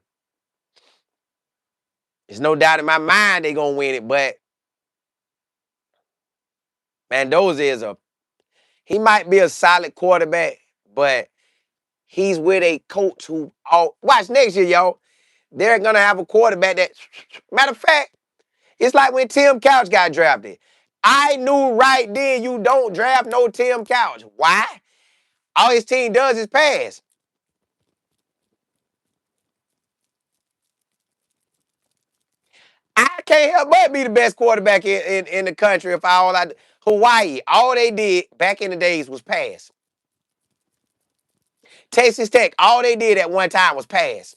there's no doubt in my mind they're gonna win it, but Mendoza he might be a solid quarterback, but he's with a coach who watch next year, y'all. They're gonna have a quarterback that matter of fact, it's like when Tim Couch got drafted. I knew right then you don't draft no Tim Couch. Why? All his team does is pass. I can't help but be the best quarterback in the country if Hawaii, all they did back in the days was pass. Texas Tech, all they did at one time was pass.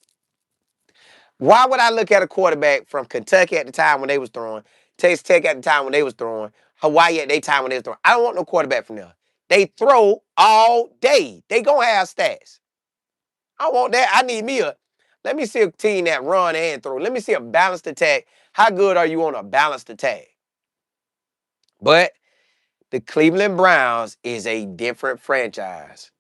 Why would I look at a quarterback from Kentucky at the time when they was throwing, Texas Tech at the time when they was throwing, Hawaii at their time when they was throwing? I don't want no quarterback from there. They throw all day. They gonna have stats. I want that. I need me a. Let me see a team that run and throw. Let me see a balanced attack. How good are you on a balanced attack? But the Cleveland Browns is a different franchise.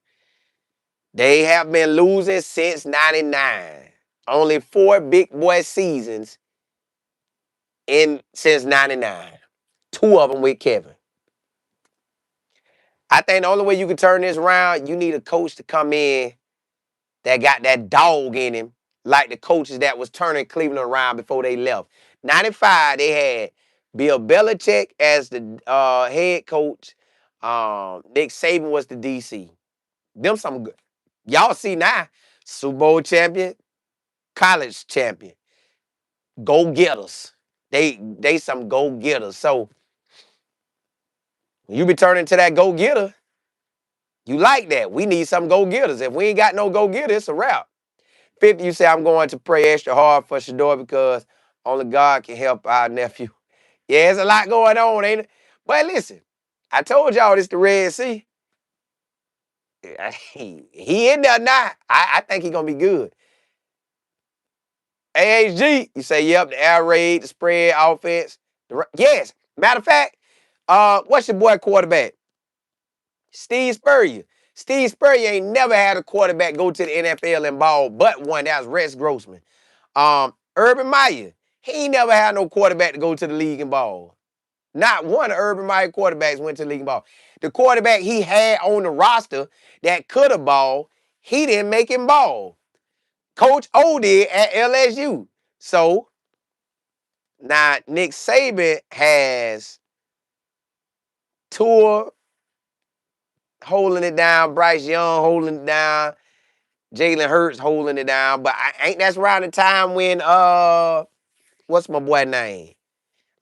They have been losing since '99. Only 4 big boy seasons in since '99. 2 of them with Kevin. I think the only way you can turn this around, you need a coach to come in that got that dog in him, like the coaches that was turning Cleveland around before they left. '95, they had Bill Belichick as the head coach. Nick Saban was the DC. Them some good. Y'all see now, Super Bowl champion, college champion, go getters. They some go getters. So when you be turning to that go getter, you like that. We need some go getters. If we ain't got no go getters, it's a wrap. 50, you say I'm going to pray extra hard for Shedeur because only God can help our nephew. Yeah, there's a lot going on, ain't it? But listen, I told y'all this the Red Sea. He in there now. I think he gonna be good. AHG, you say, yep, the air raid, the spread offense. Yes. Matter of fact, what's your boy quarterback? Steve Spurrier. Steve Spurrier ain't never had a quarterback go to the NFL and ball but one. That was Rex Grossman. Urban Meyer. He ain't never had no quarterback to go to the league and ball. Not one of Urban Meyer quarterbacks went to the league and ball. The quarterback he had on the roster that could have ball, he didn't make him ball. Coach O did at LSU. So now Nick Saban has Tua holding it down, Bryce Young holding it down, Jalen Hurts holding it down. But ain't that's around the time when what's my boy name?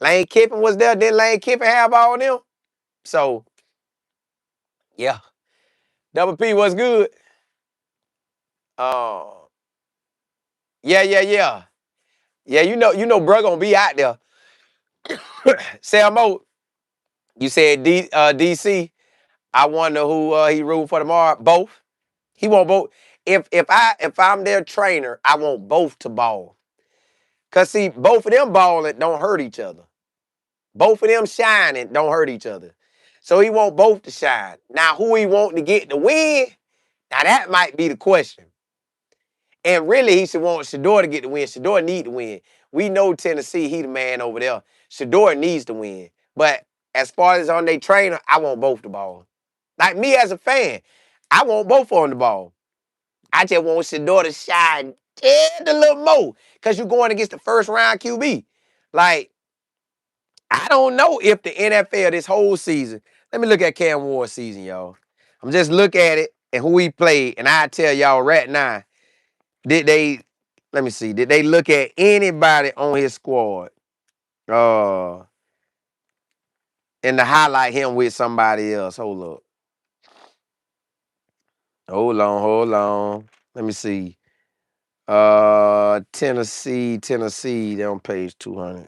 Lane Kiffin was there. Didn't Lane Kiffin have all of them? So yeah, Double P was good. Uh, yeah. Yeah, bro gonna be out there. Selmo, you said DC. I wonder who he rooting for tomorrow. Both. He want both. If I'm their trainer, I want both to ball. Cause see, both of them balling don't hurt each other. Both of them shining don't hurt each other. So he want both to shine. Now, who he want to get the win? Now that might be the question. And really, he should want Shedeur to get the win. Shedeur need to win. We know Tennessee, he the man over there. Shedeur needs to win. But as far as on their trainer, I want both the ball. Like me as a fan, I want both on the ball. I just want Shedeur to shine just a little more because you're going against the first round QB. Like, I don't know if the NFL this whole season, let me look at Cam Ward's season, y'all. I'm just look at it and who he played, and I tell y'all right now, did they, let me see, did they look at anybody on his squad uh, and to highlight him with somebody else? Hold up. Hold on. Let me see. Tennessee, they're on page 200.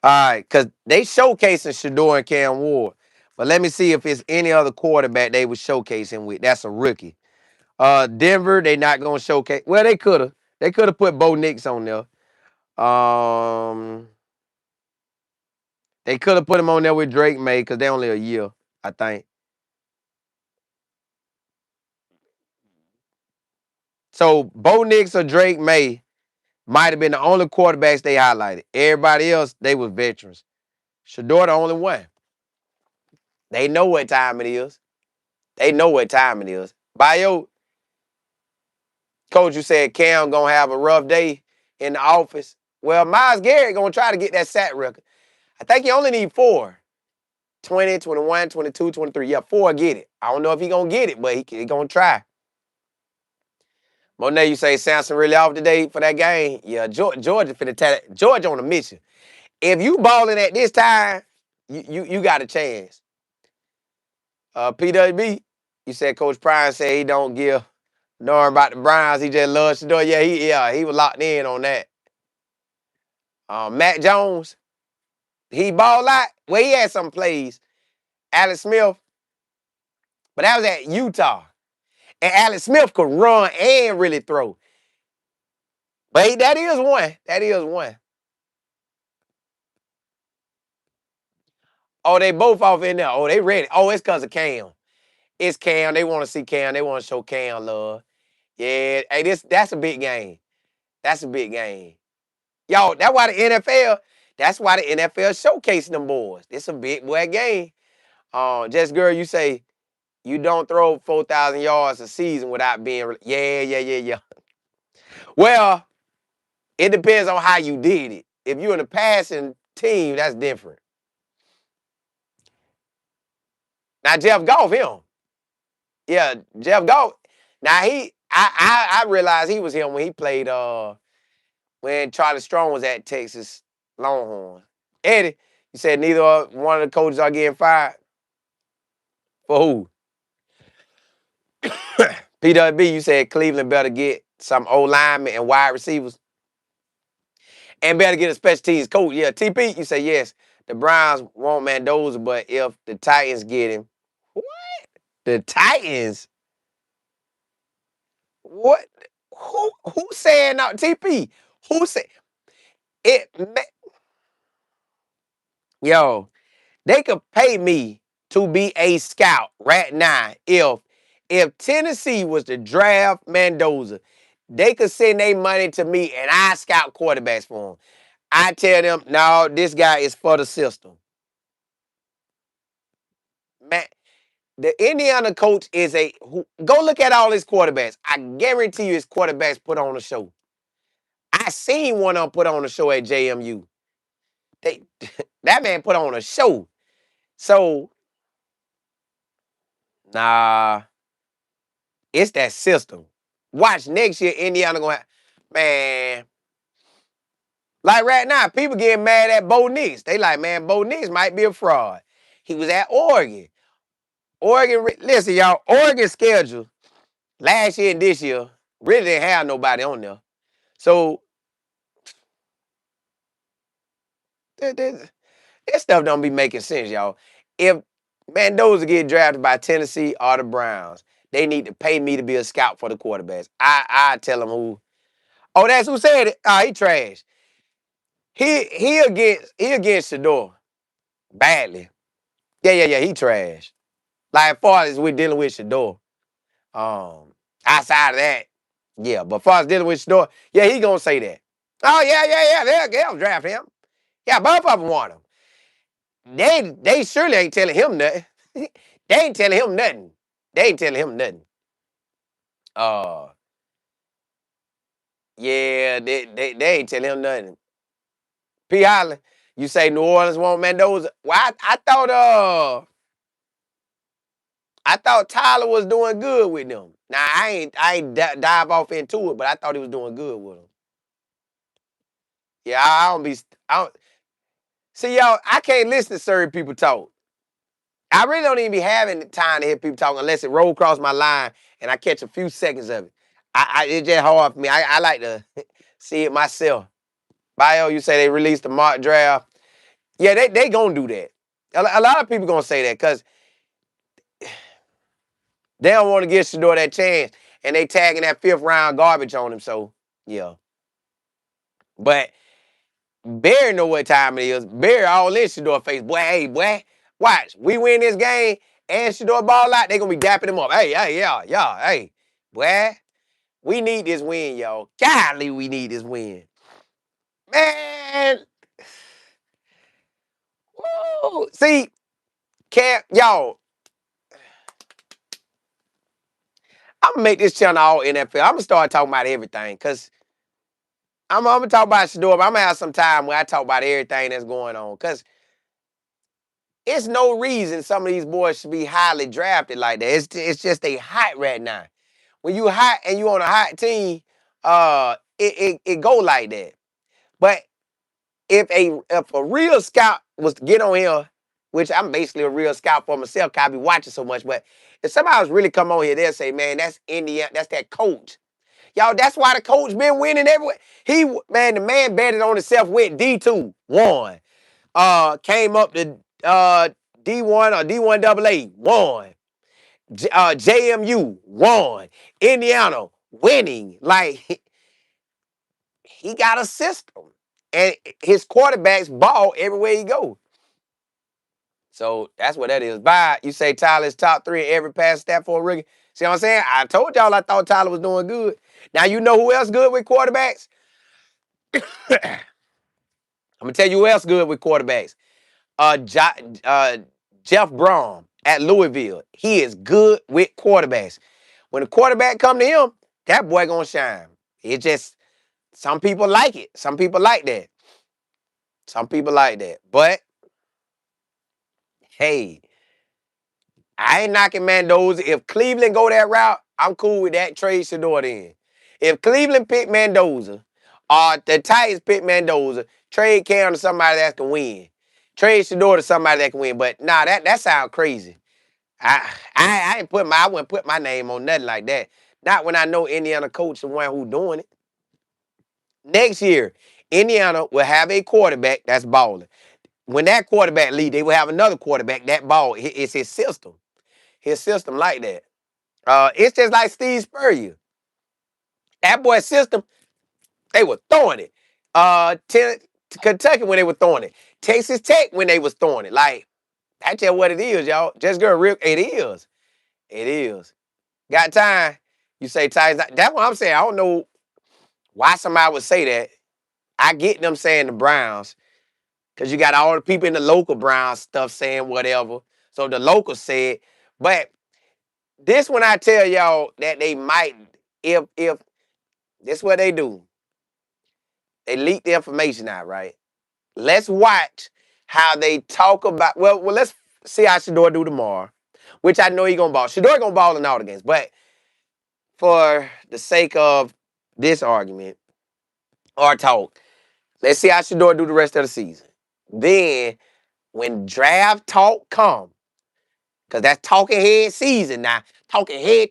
All right, because they showcasing Shedeur and Cam Ward. But let me see if it's any other quarterback they was showcasing with. That's a rookie. Denver, they not gonna showcase. Well, they could have. They could have put Bo Nix on there. They could have put him on there with Drake May because they only a year, I think. So Bo Nix or Drake May might have been the only quarterbacks they highlighted. Everybody else, they was veterans. Shador the only one. They know what time it is. They know what time it is. Bio, coach, you said Cam gonna have a rough day in the office. Well, Myles Garrett gonna try to get that sack record. I think you only need 4. 20, 21, 22, 23. Yeah, 4 get it. I don't know if he gonna get it, but he gonna try. Monet, you say Samson really off today for that game? Yeah, Georgia finna tell it. Georgia on a mission. If you balling at this time, you got a chance. PWB, you said Coach Prime said he don't give Knowing about the Browns, he just loves Shedeur. He was locked in on that. Matt Jones, he balled out. Well, he had some plays. Alex Smith, but that was at Utah. And Alex Smith could run and really throw. But that is one. That is one. Oh, they both off in there. Oh, they ready. Oh, it's because of Cam. It's Cam. They want to see Cam. They want to show Cam love. Yeah, hey, that's a big game. That's a big game. Y'all, that's why the NFL showcasing them boys. It's a big boy game. Just girl, you say you don't throw 4,000 yards a season without being, yeah. Well, it depends on how you did it. If you're in a passing team, that's different. Now, Jeff Goff, him. Yeah, Jeff Goff. Now, I realized he was him when he played, when Charlie Strong was at Texas Longhorns. Eddie, you said neither one of the coaches are getting fired. For who? PWB, you said Cleveland better get some old linemen and wide receivers. And better get a special teams coach. Yeah, TP, you say yes. The Browns want Mendoza, but if the Titans get him, what? The Titans? What? Who saying now? TP? Who said it? Yo, they could pay me to be a scout right now if Tennessee was to draft Mendoza. They could send their money to me and I scout quarterbacks for them. I tell them, no, this guy is for the system. Man, the Indiana coach is go look at all his quarterbacks. I guarantee you his quarterbacks put on a show. I seen one of them put on a show at JMU. They, that man put on a show. So, nah, it's that system. Watch next year, Indiana gonna have, man. Like right now, people getting mad at Bo Nix. They like, man, Bo Nix might be a fraud. He was at Oregon. Listen, y'all, Oregon schedule last year and this year really didn't have nobody on there. So this stuff don't be making sense, y'all. If Mendoza get drafted by Tennessee or the Browns, they need to pay me to be a scout for the quarterbacks. I tell them who. Oh, that's who said it. Oh, he trash. He against Shador badly. Yeah. He trash. Like as far as we're dealing with Shador. Outside of that, yeah. But as far as dealing with Shador, yeah, he gonna say that. Oh yeah. They'll draft him. Yeah, both of them want him. They surely ain't telling him nothing. They ain't telling him nothing. They ain't telling him nothing. Uh, yeah, they ain't telling him nothing. P. Holland, you say New Orleans want Mendoza? Well, I thought Tyler was doing good with them. Now I ain't dive off into it, but I thought he was doing good with them. Yeah, I don't see y'all. I can't listen to certain people talk. I really don't even be having time to hear people talk unless it roll across my line and I catch a few seconds of it. It's just hard for me. I like to see it myself. Bio, you say they released the mock draft. Yeah, they gonna do that. A lot of people gonna say that because they don't want to give Shedeur that chance, and they tagging that fifth round garbage on him. So yeah, but Barry know what time it is. Barry all in Shedeur face. Boy, hey, boy, watch. We win this game and Shedeur ball out, they gonna be dapping him up. Hey, yeah, hey, boy, we need this win, y'all. Golly, we need this win. Man, woo. See, y'all, I'm gonna make this channel all NFL. I'm gonna start talking about everything, cause I'm gonna talk about Shedeur, but I'm gonna have some time where I talk about everything that's going on. Cause it's no reason some of these boys should be highly drafted like that. It's just they hot right now. When you hot and you on a hot team, it go like that. But if a real scout was to get on here which I'm basically a real scout for myself because I be watching so much. But if somebody was really come on here, they'll say, man, that's Indiana, that's that coach. Y'all, that's why the coach been winning everywhere. The man betted on himself, went D2, won. Came up to D1 or D1AA, won. JMU, won. Indiana, winning. Like, he got a system. And his quarterbacks ball everywhere he go. So that's what that is. You say Tyler's top 3 in every pass stat for a rookie. See what I'm saying? I told y'all I thought Tyler was doing good. Now you know who else good with quarterbacks? I'm gonna tell you who else good with quarterbacks. Jeff Brom at Louisville. He is good with quarterbacks. When the quarterback come to him, that boy gonna shine. It just some people like it. Some people like that. Some people like that. But hey, I ain't knocking Mendoza. If Cleveland go that route, I'm cool with that. Trade Shedeur then. If Cleveland pick Mendoza, or the Titans pick Mendoza, trade Cam to somebody that can win. Trade Shedeur to somebody that can win. But nah, that sounds crazy. I wouldn't put my name on nothing like that. Not when I know Indiana coach the one who doing it. Next year, Indiana will have a quarterback that's balling. When that quarterback leave, they will have another quarterback that ball. It's his system. His system like that. It's just like Steve Spurrier. That boy's system, they were throwing it. Kentucky when they were throwing it. Texas Tech when they was throwing it. Like, that's just what it is, y'all. Just go real. It is. It is. Got time. You say Titans. That's what I'm saying. I don't know why somebody would say that. I get them saying the Browns. Because you got all the people in the local Browns stuff saying whatever. So the locals said. But this when I tell y'all that they might, if this what they do. They leak the information out, right? Let's watch how they talk about. Well, let's see how Shedeur do tomorrow, which I know he gonna ball. Shedeur gonna ball in all the games, but for the sake of this argument or talk, let's see how Shedeur do the rest of the season. Then, when draft talk come, because that's talking head season now. Talking head.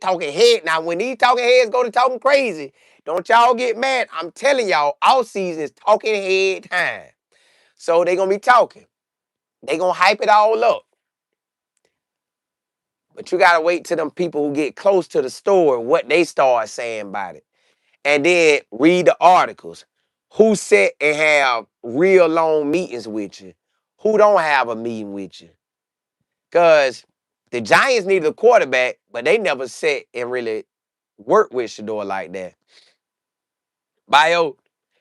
Now, when these talking heads go to talking crazy, don't y'all get mad. I'm telling y'all, all season is talking head time. So they going to be talking. They going to hype it all up. But you got to wait till them people who get close to the story, what they start saying about it. And then read the articles. Who sit and have real long meetings with you? Who don't have a meeting with you? Because the Giants needed a quarterback, but they never sat and really worked with Shedeur like that. Bio,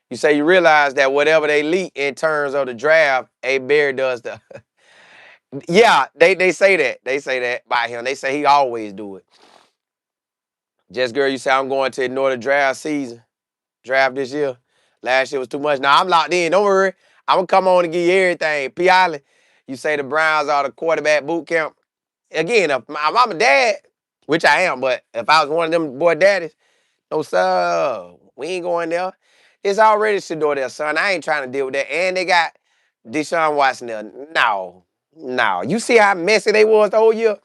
you say you realize that whatever they leak in terms of the draft, A. Bear does the. Yeah, they say that. They say that by him. They say he always do it. Just girl, you say I'm going to ignore the draft season. Draft this year. Last year was too much. Now I'm locked in. Don't worry. I'm gonna come on and give you everything. P. Island, you say the Browns are the quarterback boot camp. Again, if I'm a dad, which I am, but if I was one of them boy daddies, no sir, we ain't going there. It's already Shedeur there, son. I ain't trying to deal with that. And they got Deshaun Watson there. No. You see how messy they was the whole year?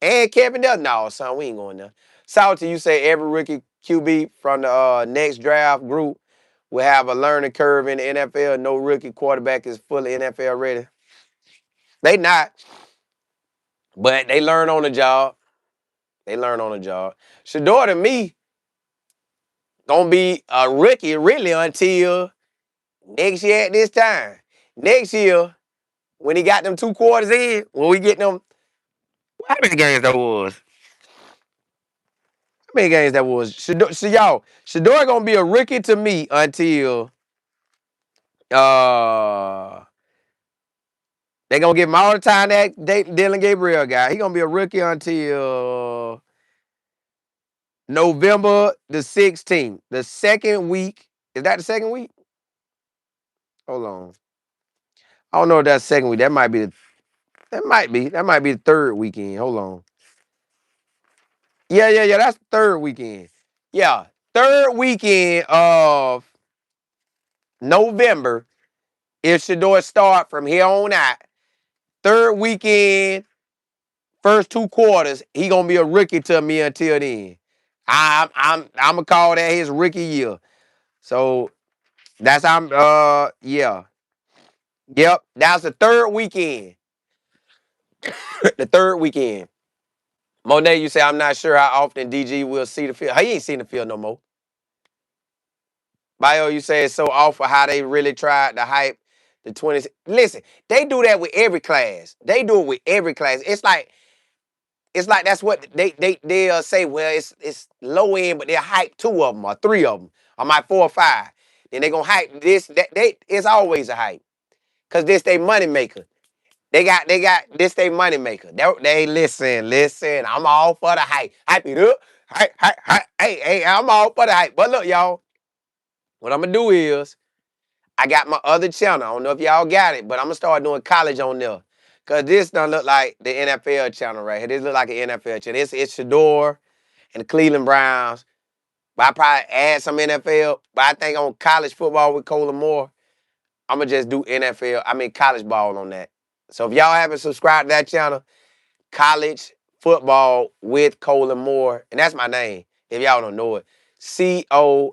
And Kevin there? No, son, we ain't going there. Salty, you say every rookie QB from the next draft group will have a learning curve in the NFL. No rookie quarterback is fully NFL ready. They not. But they learn on the job. They learn on the job. Shedeur to me gonna be a rookie really until next year at this time. Next year, when he got them 2 quarters in, when we get them, how many games that was? How many games that was? Shedeur gonna be a rookie to me until they gonna give him all the time that Dylan Gabriel guy. He gonna be a rookie until November the 16th. The second week. Is that the second week? Hold on. I don't know if that's second week. That might be the third weekend. Hold on. Yeah. That's the third weekend. Yeah. Third weekend of November. If Shedeur start from here on out, third weekend, first 2 quarters, he gonna be a rookie to me until then. I'm gonna call that his rookie year. So that's yeah. Yep. That's the third weekend. The third weekend. Monet, you say I'm not sure how often DG will see the field. He ain't seen the field no more. Bio, you say it's so awful how they really tried to hype the 20s. Listen, they do that with every class. They do it with every class. It's like that's what they'll say. Well, it's low end, but they'll hype 2 of them or 3 of them, or my 4 or 5. Then they gonna hype this. It's always a hype because this they money maker. They got this they money maker. They listen. I'm all for the hype. Hype it up. Hype. Hey, I'm all for the hype. But look, y'all, what I'm gonna do is I got my other channel. I don't know if y'all got it, but I'm gonna start doing college on there. Cause this don't look like the NFL channel right here. This look like an NFL channel. It's Shedeur and the Cleveland Browns. But I probably add some NFL. But I think on college football with Colin Moore, I'm gonna just do college ball on that. So if y'all haven't subscribed to that channel, college football with Colin Moore, and that's my name. If y'all don't know it, Colin,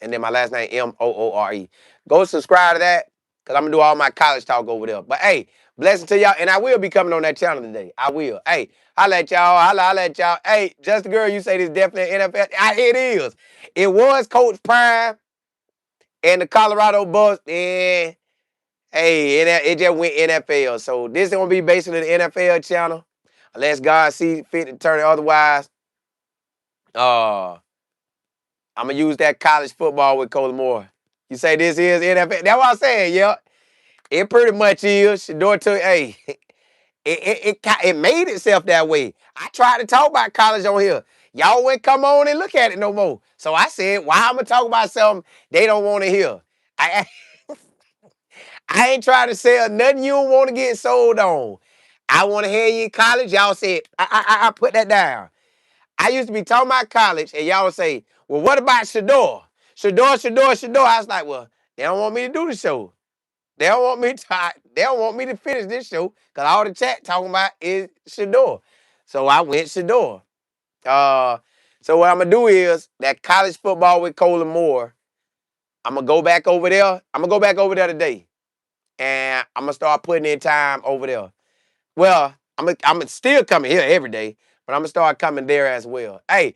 and then my last name Moore. Go subscribe to that, cause I'm gonna do all my college talk over there. But hey, blessing to y'all, and I will be coming on that channel today. I will. Hey, holla at y'all. Holla at y'all. Hey, just the girl, you say this definitely NFL. It is. It was Coach Prime and the Colorado Bucks, and hey, it just went NFL. So this is gonna be basically the NFL channel. Unless God see fit to turn it otherwise. Uh I'm gonna use that college football with Colin Moore. You say this is NFL? That's what I'm saying, yeah. It pretty much is. Shedeur took, hey, it made itself that way. I tried to talk about college on here. Y'all wouldn't come on and look at it no more. So I said, why I'm gonna talk about something they don't want to hear? I I ain't trying to sell nothing you don't want to get sold on. I want to hear you in college. Y'all said, I put that down. I used to be talking about college, and y'all would say, well, what about Shador? Shador. I was like, well, they don't want me to do the show. They don't want me to finish this show because all the chat talking about is Shador. So I went Shador. Uh, so what I'm gonna do is that college football with Colin Moore. I'm gonna go back over there. I'm gonna go back over there today, and I'm gonna start putting in time over there. Well, I'm still coming here every day, but I'm gonna start coming there as well. Hey,